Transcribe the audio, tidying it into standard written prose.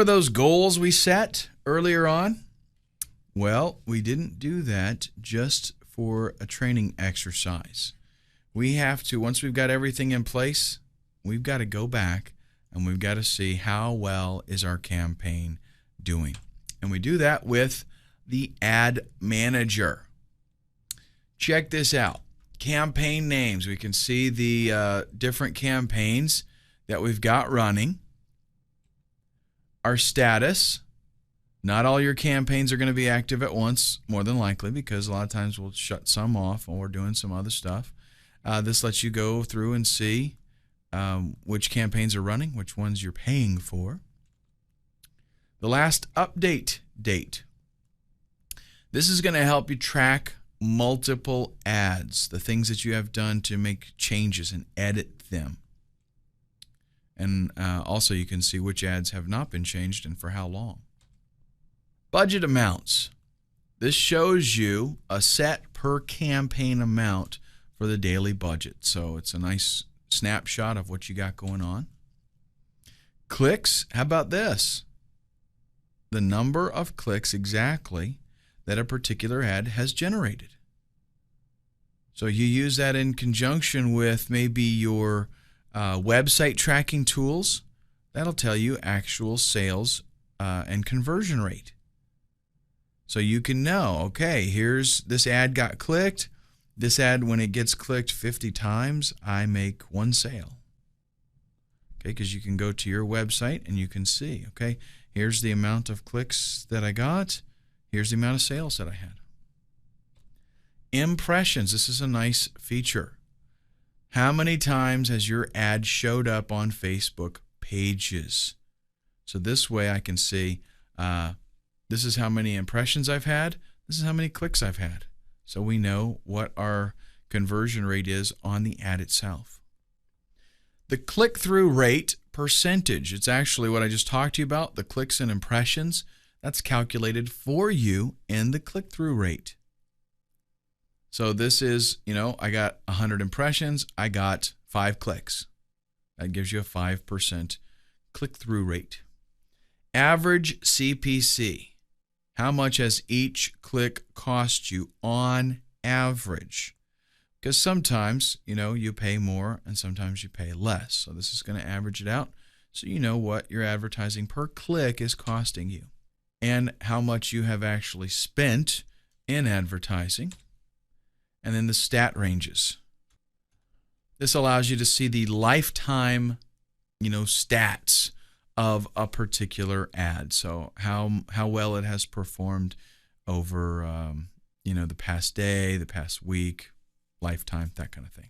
those goals we set earlier on? Well, we didn't do that just for a training exercise. We have to, once we've got everything in place, we've got to go back and we've got to see how well is our campaign doing. And we do that with the ad manager. Check this out. Campaign names. We can see the different campaigns that we've got running. Our status. Not all your campaigns are going to be active at once, more than likely, because a lot of times we'll shut some off or we're doing some other stuff. This lets you go through and see which campaigns are running, which ones you're paying for. The last update date. This is going to help you track multiple ads, the things that you have done to make changes and edit them. And also you can see which ads have not been changed and for how long. Budget amounts. This shows you a set per campaign amount for the daily budget. So it's a nice snapshot of what you got going on. Clicks. How about this? The number of clicks exactly that a particular ad has generated. So you use that in conjunction with maybe your website tracking tools. That'll tell you actual sales and conversion rate. So you can know, okay, here's this ad got clicked. This ad, when it gets clicked 50 times, I make 1 sale. Okay, because you can go to your website and you can see, okay, here's the amount of clicks that I got. Here's the amount of sales that I had. Impressions. This is a nice feature. How many times has your ad showed up on Facebook pages? So this way I can see this is how many impressions I've had. This is how many clicks I've had. So we know what our conversion rate is on the ad itself. The click-through rate percentage. It's actually what I just talked to you about, the clicks and impressions. That's calculated for you in the click-through rate. So this is, I got 100 impressions. I got 5 clicks. That gives you a 5% click-through rate. Average CPC. How much has each click cost you on average? Because sometimes, you pay more and sometimes you pay less. So this is going to average it out so you know what your advertising per click is costing you and how much you have actually spent in advertising. And then the stat ranges. This allows you to see the lifetime, stats of a particular ad. So how well it has performed over, the past day, the past week, lifetime, that kind of thing.